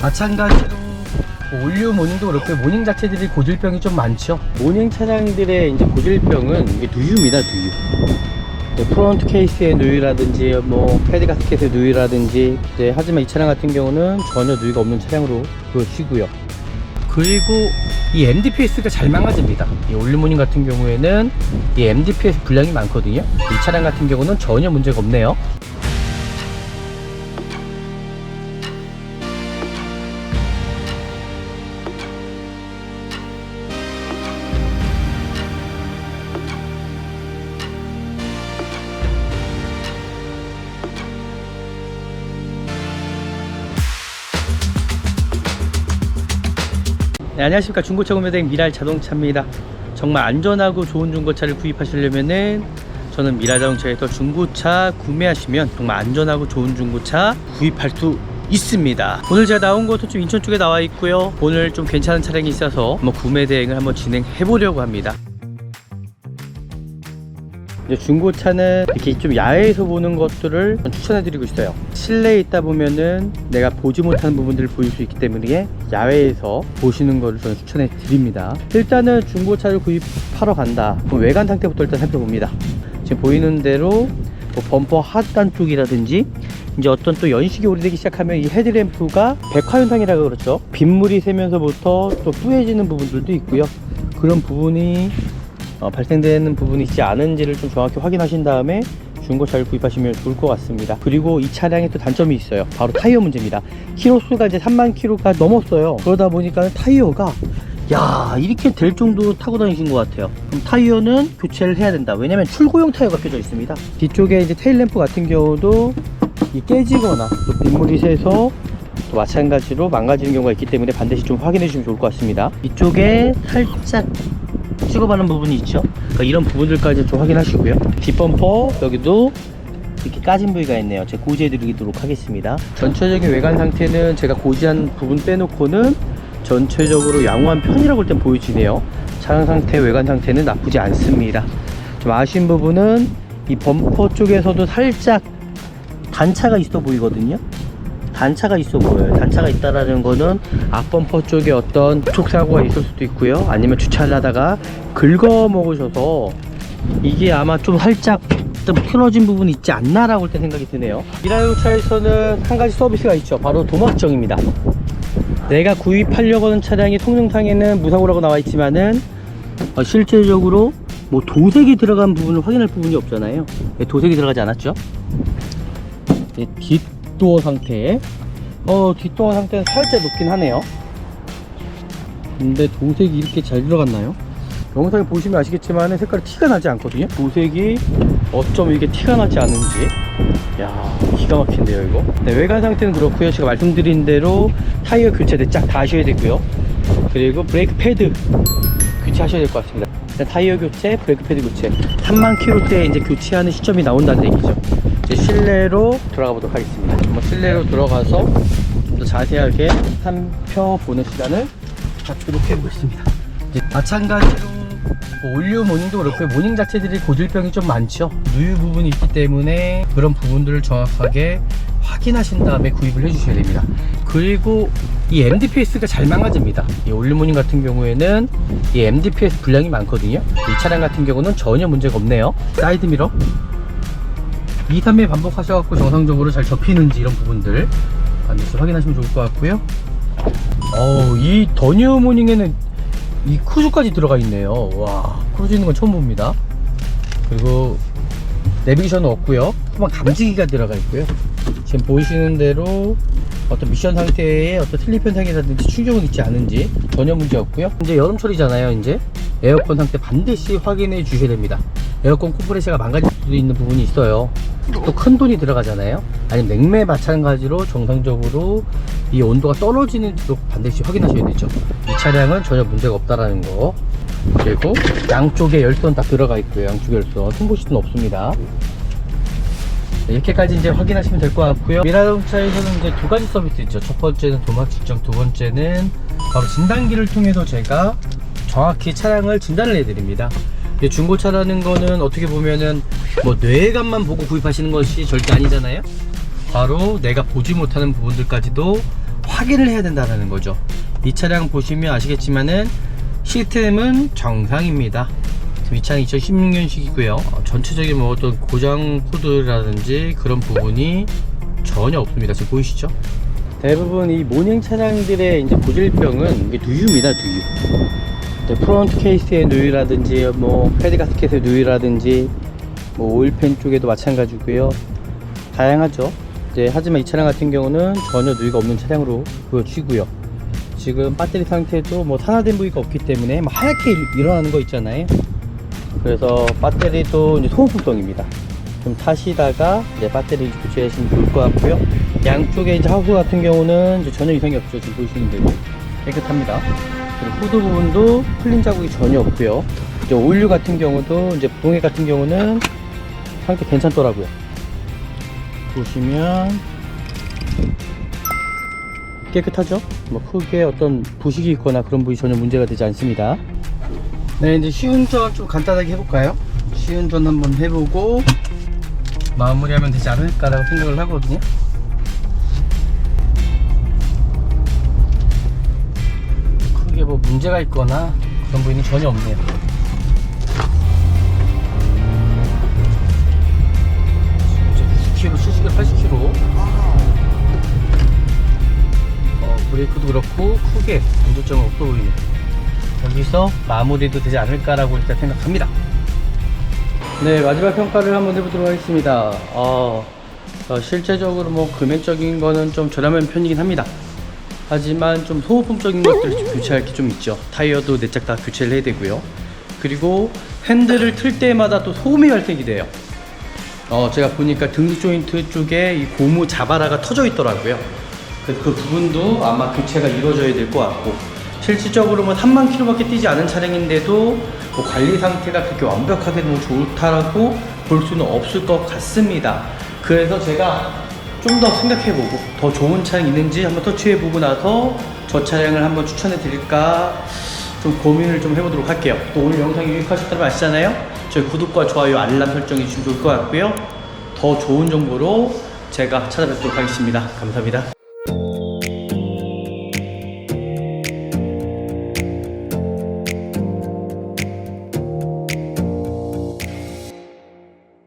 마찬가지로 올류 모닝도 그렇고 모닝 자체들이 고질병이 좀 많죠. 모닝 차량들의 이제 고질병은 이게 누유입니다. 누유. 프론트 케이스의 누유라든지 뭐 패드 가스켓의 누유라든지 하지만 이 차량 같은 경우는 전혀 누유가 없는 차량으로 보여지고요. 그리고 이 MDPS가 잘 망가집니다. 이 올류모닝 같은 경우에는 이 MDPS 분량이 많거든요. 이 차량 같은 경우는 전혀 문제가 없네요. 네, 안녕하십니까. 중고차 구매대행 미랄 자동차입니다. 정말 안전하고 좋은 중고차를 구입하시려면은 저는 미랄 자동차에서 중고차 구매하시면 정말 안전하고 좋은 중고차 구입할 수 있습니다. 오늘 제가 나온 곳은 좀 인천 쪽에 나와 있고요. 오늘 좀 괜찮은 차량이 있어서 한번 구매 대행을 한번 진행해 보려고 합니다. 이제 중고차는 이렇게 좀 야외에서 보는 것들을 추천해 드리고 있어요. 실내에 있다 보면은 내가 보지 못하는 부분들을 보일 수 있기 때문에 야외에서 보시는 것을 저는 추천해 드립니다. 일단은 중고차를 구입하러 간다. 그럼 외관 상태부터 일단 살펴봅니다. 지금 보이는 대로 뭐 범퍼 하단 쪽이라든지 이제 어떤 또 연식이 오래되기 시작하면 이 헤드램프가 백화 현상이라고 그러죠. 빗물이 새면서부터 또 뿌얘지는 부분들도 있고요. 그런 부분이 발생되는 부분이 있지 않은지를 좀 정확히 확인하신 다음에 중고차를 구입하시면 좋을 것 같습니다. 그리고 이 차량에 또 단점이 있어요. 바로 타이어 문제입니다. 키로수가 이제 3만 킬로가 넘었어요. 그러다 보니까 타이어가 이렇게 될 정도로 타고 다니신 것 같아요. 그럼 타이어는 교체를 해야 된다. 왜냐면 출고용 타이어가 껴져 있습니다. 뒤쪽에 이제 테일램프 같은 경우도 깨지거나 또 빗물이 새서 또 마찬가지로 망가지는 경우가 있기 때문에 반드시 좀 확인해 주시면 좋을 것 같습니다. 이쪽에 살짝 찍어바는 부분이 있죠. 그러니까 이런 부분들까지 좀 확인하시고요. 뒷범퍼 여기도 이렇게 까진 부위가 있네요. 제가 고지해 드리도록 하겠습니다. 전체적인 외관 상태는 제가 고지한 부분 빼놓고는 전체적으로 양호한 편이라고 일단 보여지네요. 차량 상태, 외관 상태는 나쁘지 않습니다. 좀 아쉬운 부분은 이 범퍼 쪽에서도 살짝 단차가 있어 보이거든요. 단차가 있어 보여요. 단차가 있다라는 거는 앞범퍼 쪽에 어떤 촉사고가 있을 수도 있고요. 아니면 주차를 하다가 긁어 먹으셔서 이게 아마 좀 살짝 좀 틀어진 부분이 있지 않나 라고 일단 생각이 드네요. 미라자동차에서는 한 가지 서비스가 있죠. 바로 도막정입니다. 내가 구입하려고 하는 차량이 통영상에는 무사고라고 나와 있지만은 실제적으로 뭐 도색이 들어간 부분을 확인할 부분이 없잖아요. 도색이 들어가지 않았죠. 뒷도어 상태, 뒷도어 상태는 살짝 높긴 하네요. 근데 도색이 이렇게 잘 들어갔나요? 영상에 보시면 아시겠지만 색깔이 티가 나지 않거든요. 도색이 어쩜 이렇게 티가 나지 않은지, 기가 막힌데요 이거. 네, 외관 상태는 그렇고요. 제가 말씀드린 대로 타이어 교체를 쫙 다 하셔야 되고요. 그리고 브레이크 패드 교체하셔야 될 것 같습니다. 타이어 교체, 브레이크 패드 교체. 3만 킬로대에 이제 교체하는 시점이 나온다는 얘기죠. 이제 실내로 들어가 보도록 하겠습니다. 한번 실내로 들어가서 좀 더 자세하게 살펴보는 시간을 갖도록 해보겠습니다. 마찬가지로 올류 모닝도 그렇고 모닝 자체들이 고질병이 좀 많죠. 누유 부분이 있기 때문에 그런 부분들을 정확하게 확인하신 다음에 구입을 해주셔야 됩니다. 그리고 이 MDPS가 잘 망가집니다. 이 올류 모닝 같은 경우에는 이 MDPS 분량이 많거든요. 이 차량 같은 경우는 전혀 문제가 없네요. 사이드 미러 2, 3회 반복하셔갖고 정상적으로 잘 접히는지 이런 부분들 반드시 확인하시면 좋을 것 같고요. 이 더뉴 모닝에는 이 크루즈까지 들어가 있네요. 와, 크루즈 있는 건 처음 봅니다. 그리고 내비게이션은 없고요. 후방 감지기가 들어가 있고요. 지금 보이시는 대로 어떤 미션 상태에 어떤 슬립 현상이라든지 충격은 있지 않은지 전혀 문제 없고요. 이제 여름철이잖아요. 이제 에어컨 상태 반드시 확인해 주셔야 됩니다. 에어컨 컴프레셔가 망가질 수도 있는 부분이 있어요. 또 큰 돈이 들어가잖아요. 아니면 냉매 마찬가지로 정상적으로 이 온도가 떨어지는지도 반드시 확인하셔야 되죠. 이 차량은 전혀 문제가 없다라는 거. 그리고 양쪽에 열선 다 들어가 있고요. 양쪽에 열선 손보시는 없습니다. 이렇게까지 이제 확인하시면 될 것 같고요. 미라자동차에서는 이제 두 가지 서비스 있죠. 첫 번째는 도막 측정, 두 번째는 바로 진단기를 통해서 제가 정확히 차량을 진단을 해드립니다. 중고차라는 거는 어떻게 보면은 뭐 뇌감만 보고 구입하시는 것이 절대 아니잖아요. 바로 내가 보지 못하는 부분들까지도 확인을 해야 된다는 거죠. 이 차량 보시면 아시겠지만은 시스템은 정상입니다. 이 차량 2016년식이고요. 전체적인 뭐 어떤 고장 코드라든지 그런 부분이 전혀 없습니다. 지금 보이시죠? 대부분 이 모닝 차량들의 이제 고질병은 이게 누유입니다. 누유. 프론트 케이스의 누유라든지 뭐 패드 가스켓의 누유라든지 뭐 오일팬 쪽에도 마찬가지고요. 다양하죠. 하지만 이 차량 같은 경우는 전혀 누유가 없는 차량으로 보여지고요. 지금 배터리 상태도 뭐 산화된 부위가 없기 때문에 뭐 하얗게 일어나는 거 있잖아요. 그래서 배터리도 이제 소모품성입니다. 좀 타시다가 이제 배터리 교체하시면 좋을 것 같고요. 양쪽에 이제 하부 같은 경우는 이제 전혀 이상이 없죠. 지금 보시는 대로 깨끗합니다. 그리고 후드 부분도 풀린 자국이 전혀 없고요. 이제 오일류 같은 경우도 이제 부동액 같은 경우는 상태 괜찮더라고요. 보시면 깨끗하죠? 뭐 크게 어떤 부식이 있거나 그런 부분이 전혀 문제가 되지 않습니다. 네, 이제 시운전 좀 간단하게 해볼까요? 시운전 한번 해보고 마무리하면 되지 않을까라고 생각을 하거든요. 크게 뭐 문제가 있거나 그런 부분이 전혀 없네요. 이제 90km, 70km, 80km. 브레이크도 그렇고 크게 문제점은 없어 보이네요. 여기서 마무리도 되지 않을까라고 일단 생각합니다. 네, 마지막 평가를 한번 해보도록 하겠습니다. 실제적으로 뭐 금액적인 거는 좀 저렴한 편이긴 합니다. 하지만 좀 소모품적인 것들을 좀 교체할 게 좀 있죠. 타이어도 4짝 다 교체를 해야 되고요. 그리고 핸들을 틀 때마다 또 소음이 발생이 돼요. 제가 보니까 등속 조인트 쪽에 이 고무 자바라가 터져 있더라고요. 그래서 그 부분도 아마 교체가 이루어져야 될 것 같고, 실질적으로 뭐 3만 킬로밖에 뛰지 않은 차량인데도 뭐 관리 상태가 그렇게 완벽하게 너무 좋다라고 볼 수는 없을 것 같습니다. 그래서 제가 좀 더 생각해보고 더 좋은 차량이 있는지 한번 터치해보고 나서 저 차량을 한번 추천해 드릴까 좀 고민을 좀 해보도록 할게요. 또 오늘 영상이 유익하셨다면 아시잖아요. 저희 구독과 좋아요, 알람 설정해 주시면 좋을 것 같고요. 더 좋은 정보로 제가 찾아뵙도록 하겠습니다. 감사합니다.